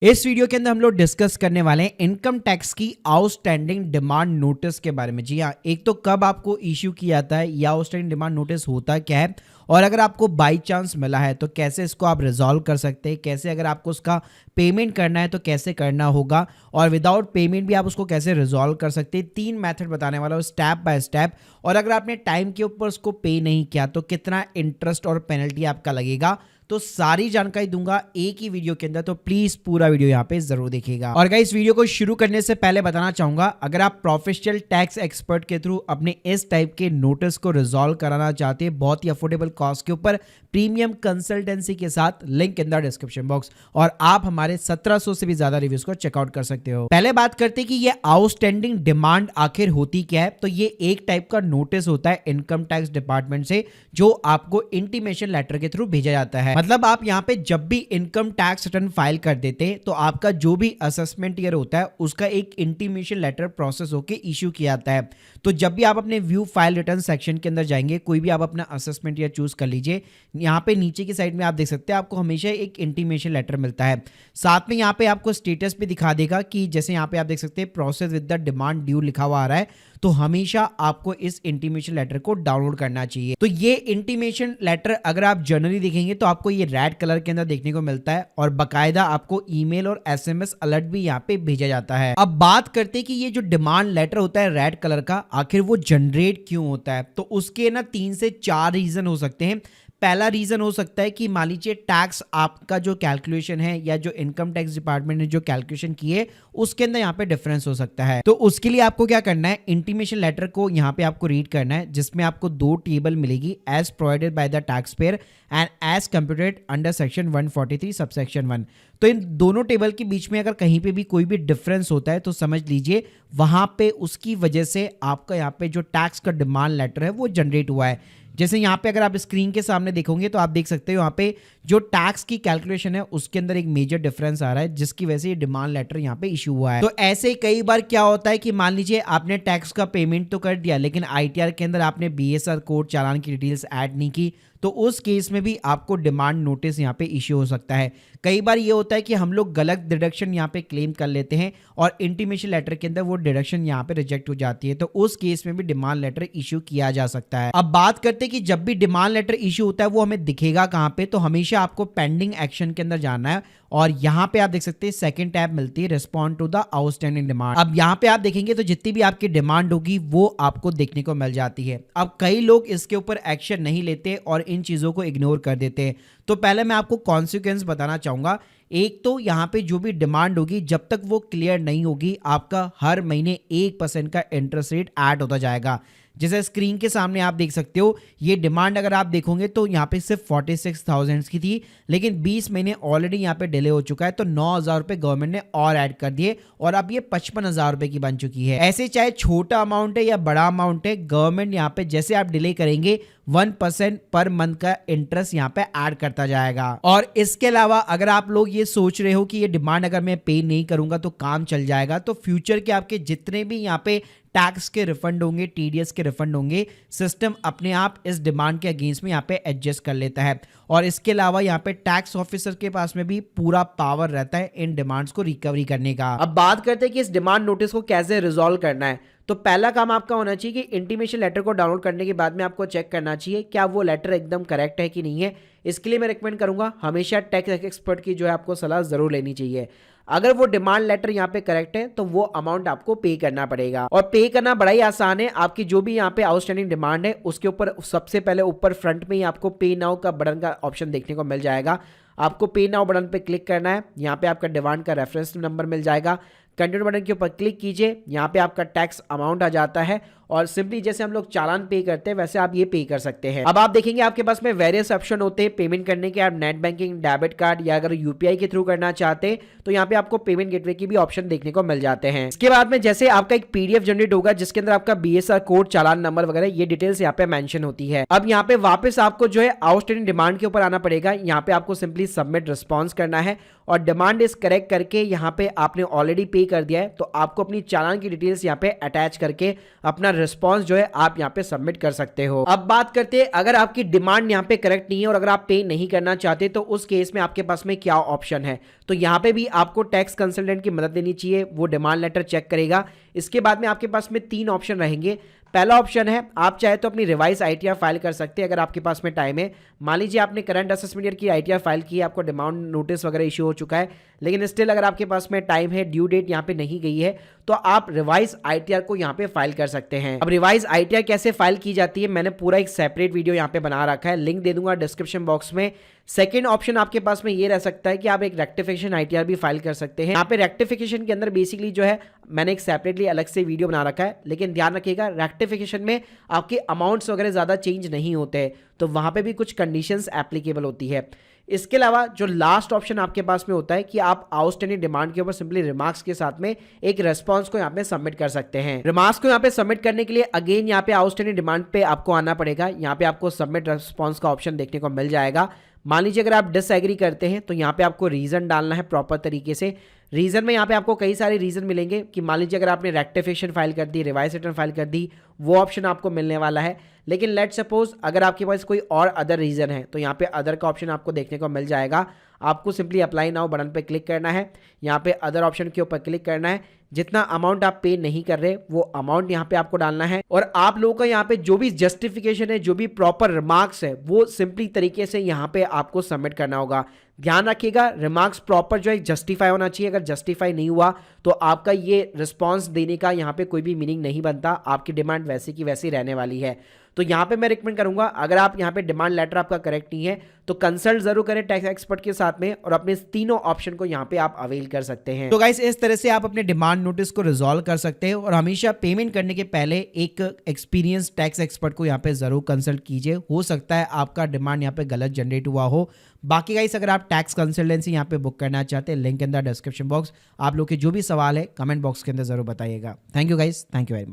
इस वीडियो के अंदर हम लोग डिस्कस करने वाले हैं इनकम टैक्स की आउटस्टैंडिंग डिमांड नोटिस के बारे में। जी हाँ, एक तो कब आपको इश्यू किया जाता है, या आउटस्टैंडिंग डिमांड नोटिस होता क्या है, और अगर आपको बाई चांस मिला है तो कैसे इसको आप रिजॉल्व कर सकते हैं, कैसे अगर आपको उसका पेमेंट करना है तो कैसे करना होगा, और विदाउट पेमेंट भी आप उसको कैसे रिजॉल्व कर सकते हैं। 3 मेथड बताने वाला हूँ स्टेप बाय स्टेप। और अगर आपने टाइम के ऊपर उसको पे नहीं किया तो कितना इंटरेस्ट और पेनल्टी आपका लगेगा, तो सारी जानकारी दूंगा एक ही वीडियो के अंदर। तो प्लीज पूरा वीडियो यहाँ पे जरूर देखिएगा। और गाइस, वीडियो को शुरू करने से पहले बताना चाहूंगा, अगर आप प्रोफेशनल टैक्स एक्सपर्ट के थ्रू अपने इस टाइप के नोटिस को रिजॉल्व कराना चाहते हैं बहुत ही अफोर्डेबल कॉस्ट के ऊपर प्रीमियम कंसल्टेंसी के साथ, link in the description box, और आप हमारे 1700 से भी ज्यादा रिव्यूज को चेकआउट कर सकते हो। पहले बात करते हैं कि ये आउटस्टैंडिंग डिमांड आखिर होती क्या है। तो ये एक टाइप का नोटिस होता है इनकम टैक्स डिपार्टमेंट से, जो आपको इंटीमेशन लेटर के थ्रू भेजा जाता है। मतलब आप यहाँ पे जब भी इनकम टैक्स रिटर्न फाइल कर देते हैं तो आपका जो भी असेसमेंट ईयर होता है उसका एक इंटीमेशन लेटर प्रोसेस होके इश्यू किया जाता है। तो जब भी आप अपने व्यू फाइल रिटर्न सेक्शन के अंदर जाएंगे, कोई भी आप अपना असेसमेंट ईयर चूज कर लीजिए, यहाँ पे नीचे की साइड में आप देख सकते हैं आपको हमेशा एक इंटीमेशन लेटर मिलता है। साथ में यहाँ पे आपको स्टेटस भी दिखा देगा कि जैसे यहाँ पे आप देख सकते हैं process with the demand due लिखा हुआ आ रहा है, तो हमेशा आपको इस इंटीमेशन लेटर को डाउनलोड करना चाहिए। तो ये इंटीमेशन लेटर अगर आप जनरली देखेंगे तो आपको ये रेड कलर के अंदर देखने को मिलता है, और बकायदा आपको ईमेल और एसएमएस अलर्ट भी यहाँ पे भेजा जाता है। अब बात करते हैं कि ये जो डिमांड लेटर होता है रेड कलर का, आखिर वो जनरेट क्यों होता है। तो उसके ना 3 से 4 रीजन हो सकते हैं। पहला रीजन हो सकता है कि मान लीजिए टैक्स आपका जो कैलकुलेशन है, या जो इनकम टैक्स डिपार्टमेंट ने जो कैलकुलेशन की है उसके अंदर यहाँ पे डिफरेंस हो सकता है। तो उसके लिए आपको क्या करना है, इंटीमेशन लेटर को यहाँ पे आपको रीड करना है, जिसमें आपको 2 टेबल मिलेगी, as provided by the tax payer and as computed under section 143 subsection 1। तो इन दोनों टेबल के बीच में अगर कहीं पे भी कोई भी डिफरेंस होता है तो समझ लीजिए वहां पे उसकी वजह से आपका यहाँ पे जो टैक्स का डिमांड लेटर है वो जनरेट हुआ है। जैसे यहाँ पे अगर आप स्क्रीन के सामने देखोगे तो आप देख सकते हो यहाँ पे जो टैक्स की कैलकुलेशन है उसके अंदर एक मेजर डिफरेंस आ रहा है, जिसकी वजह से ये डिमांड लेटर यहाँ पे इशू हुआ है। तो ऐसे कई बार क्या होता है कि मान लीजिए आपने टैक्स का पेमेंट तो कर दिया, लेकिन आईटीआर के अंदर आपने बीएसआर कोड चालान की डिटेल्स ऐड नहीं की, तो उस केस में भी आपको डिमांड नोटिस यहाँ पे इश्यू हो सकता है। कई बार ये होता है कि हम लोग गलत डिडक्शन यहाँ पे क्लेम कर लेते हैं और इंटीमेशन लेटर के अंदर वो डिडक्शन यहाँ पे रिजेक्ट हो जाती है, तो उस केस में भी डिमांड लेटर इश्यू किया जा सकता है। अब बात करते हैं कि जब भी डिमांड लेटर इश्यू होता है वो हमें दिखेगा कहाँ पे, तो हमेशा आपको पेंडिंग एक्शन के अंदर जाना है, और यहाँ पे आप देख सकते हैं सेकंड टैब मिलती है respond to the outstanding demand. अब यहाँ पे आप देखेंगे तो जितनी भी आपकी डिमांड होगी वो आपको देखने को मिल जाती है। अब कई लोग इसके ऊपर एक्शन नहीं लेते और इन चीजों को इग्नोर कर देते हैं। तो पहले मैं आपको कॉन्सिक्वेंस बताना चाहूंगा। एक तो यहाँ पे जो भी डिमांड होगी जब तक वो क्लियर नहीं होगी, आपका हर महीने 1% का इंटरेस्ट रेट ऐड होता जाएगा। जैसे स्क्रीन के सामने आप देख सकते हो, ये डिमांड अगर आप देखोगे तो यहाँ पे सिर्फ 46,000 की थी, लेकिन 20 महीने ऑलरेडी यहाँ पे डिले हो चुका है, तो 9,000 रुपए गवर्नमेंट ने और ऐड कर दिए, और अब ये 55,000 रुपए की बन चुकी है। ऐसे चाहे छोटा अमाउंट है या बड़ा अमाउंट है, गवर्नमेंट यहाँ पे जैसे आप डिले करेंगे 1% पर मंथ का इंटरेस्ट यहाँ पे ऐड करता जाएगा। और इसके अलावा अगर आप लोग ये सोच रहे हो कि ये डिमांड अगर मैं पे नहीं करूंगा तो काम चल जाएगा, तो फ्यूचर के आपके जितने भी यहाँ पे टैक्स के रिफंड होंगे, टीडीएस के रिफंड होंगे, सिस्टम अपने आप इस डिमांड के अगेंस्ट में यहाँ पे एडजस्ट कर लेता है। और इसके अलावा यहाँ पे टैक्स ऑफिसर के पास में भी पूरा पावर रहता है इन डिमांड्स को रिकवरी करने का। अब बात करते हैं कि इस डिमांड नोटिस को कैसे रिजॉल्व करना है। तो पहला काम आपका होना चाहिए कि इंटीमेशन लेटर को डाउनलोड करने के बाद में आपको चेक करना चाहिए क्या वो लेटर एकदम करेक्ट है कि नहीं है। इसके लिए मैं रिकमेंड करूंगा हमेशा टैक्स एक्सपर्ट की जो है आपको सलाह जरूर लेनी चाहिए। अगर वो डिमांड लेटर यहाँ पे करेक्ट है तो वो अमाउंट आपको पे करना पड़ेगा, और पे करना बड़ा ही आसान है। आपकी जो भी यहाँ पे आउटस्टैंडिंग डिमांड है उसके ऊपर सबसे पहले ऊपर फ्रंट में ही आपको पे नाउ का बटन का ऑप्शन देखने को मिल जाएगा। आपको पे नाउ बटन पे क्लिक करना है, यहाँ पे आपका डिमांड का रेफरेंस नंबर मिल जाएगा। कंटिन्यू बटन के ऊपर क्लिक कीजिए, यहाँ पे आपका टैक्स अमाउंट आ जाता है, और सिंपली जैसे हम लोग चालान पे करते हैं वैसे आप ये पे कर सकते हैं। अब आप देखेंगे आपके पास में वेरियस ऑप्शन होते हैं पेमेंट करने के। आप नेट बैंकिंग, डेबिट कार्ड, या अगर यूपीआई के थ्रू करना चाहते हैं तो यहाँ पे आपको पेमेंट गेटवे की भी ऑप्शन देखने को मिल जाते हैं। इसके बाद में जैसे आपका एक पीडीएफ जनरेट होगा जिसके अंदर आपका बीएसआर कोड, चालान नंबर वगैरह ये डिटेल्स यहाँ पे मेंशन होती है। अब यहाँ पे वापस आपको जो है आउटस्टैंडिंग डिमांड के ऊपर आना पड़ेगा। यहाँ पे आपको सिंपली सबमिट रिस्पॉन्स करना है, और डिमांड इज करेक्ट करके यहाँ पे आपने ऑलरेडी पे कर दिया है, तो आपको अपनी चालान की डिटेल्स यहाँ पे अटैच करके अपना रिस्पॉन्स जो है आप यहाँ पे सबमिट कर सकते हो। अब बात करते हैं अगर आपकी डिमांड यहाँ पे करेक्ट नहीं है और अगर आप पे नहीं करना चाहते तो उस केस में आपके पास में क्या ऑप्शन है। तो यहाँ पे भी आपको टैक्स कंसल्टेंट की मदद लेनी चाहिए, वो डिमांड लेटर चेक करेगा। इसके बाद में आपके पास में 3 ऑप्शन रहेंगे। पहला ऑप्शन है आप चाहे तो अपनी रिवाइज आईटीआर फाइल कर सकते हैं अगर आपके पास में टाइम है। मान लीजिए आपने करंट असेसमेंट ईयर की आईटीआर फाइल की है, आपको डिमांड नोटिस वगैरह इशू हो चुका है, लेकिन स्टिल अगर आपके पास में टाइम है, ड्यू डेट यहाँ पे नहीं गई है, तो आप रिवाइज आईटीआर को यहाँ पे फाइल कर सकते हैं। अब रिवाइज आईटीआर कैसे फाइल की जाती है मैंने पूरा एक सेपरेट वीडियो यहाँ पे बना रखा है, लिंक दे दूंगा डिस्क्रिप्शन बॉक्स में। सेकंड ऑप्शन आपके पास में ये रह सकता है कि आप एक रेक्टिफिकेशन आईटीआर भी फाइल कर सकते हैं। यहाँ पे रेक्टिफिकेशन के अंदर बेसिकली जो है मैंने एक सेपरेटली अलग से वीडियो बना रखा है, लेकिन ध्यान रखिएगा रेक्टिफिकेशन में आपके अमाउंट्स वगैरह ज़्यादा चेंज नहीं होते, तो वहाँ पे भी कुछ कंडीशंस एप्लीकेबल होती है। इसके अलावा जो लास्ट ऑप्शन आपके पास में होता है कि आप आउटस्टैंडिंग डिमांड के ऊपर सिंपली रिमार्क्स के साथ में एक रेस्पॉन्स को यहाँ पे सबमिट कर सकते हैं। रिमार्क्स को यहाँ पे सबमिट करने के लिए अगेन यहाँ पे आउटस्टैंडिंग डिमांड पे आपको आना पड़ेगा। यहाँ पे आपको सबमिट रेस्पॉन्स का ऑप्शन देखने को मिल जाएगा। मान लीजिए अगर आप डिसएग्री करते हैं तो यहाँ पे आपको रीजन डालना है प्रॉपर तरीके से। रीजन में यहाँ पे आपको कई सारे रीजन मिलेंगे कि मान लीजिए अगर आपने रेक्टिफिकेशन फाइल कर दी, रिवाइज रिटर्न फाइल कर दी, वो ऑप्शन आपको मिलने वाला है। लेकिन लेट सपोज अगर आपके पास कोई और अदर रीजन है तो यहाँ पे अदर का ऑप्शन आपको देखने को मिल जाएगा। आपको सिंपली अप्लाई नाउ बटन पे क्लिक करना है, यहाँ पे अदर ऑप्शन के ऊपर क्लिक करना है। जितना अमाउंट आप पे नहीं कर रहे वो अमाउंट यहाँ पे आपको डालना है, और आप लोगों का यहाँ पे जो भी जस्टिफिकेशन है, जो भी प्रॉपर रिमार्क्स है, वो सिंपली तरीके से यहाँ पे आपको सबमिट करना होगा। ध्यान रखिएगा रिमार्क्स प्रॉपर जो है जस्टिफाई होना चाहिए। अगर जस्टिफाई नहीं हुआ तो आपका ये रिस्पॉन्स देने का यहाँ पे कोई भी मीनिंग नहीं बनता, आपकी डिमांड वैसी की वैसी रहने वाली है। तो यहाँ पे मैं रिकमेंड करूंगा अगर आप यहाँ पे डिमांड लेटर आपका करेक्ट नहीं है तो कंसल्ट जरूर करें टैक्स एक्सपर्ट के साथ में, और अपने तीनों ऑप्शन को यहाँ पे आप अवेल कर सकते हैं। तो गाइस इस तरह से आप अपने डिमांड नोटिस को रिजॉल्व कर सकते हैं, और हमेशा पेमेंट करने के पहले एक एक्सपीरियंस टैक्स एक्सपर्ट को यहाँ पे जरूर कंसल्ट कीजिए। हो सकता है आपका डिमांड यहाँ पे गलत जनरेट हुआ हो। बाकी गाइस अगर आप टैक्स कंसल्टेंसी यहाँ पे बुक करना चाहते हैं, link in the description box. आप लोग के जो भी सवाल है कमेंट बॉक्स के अंदर जरूर बताइएगा। Thank you guys, thank you very much.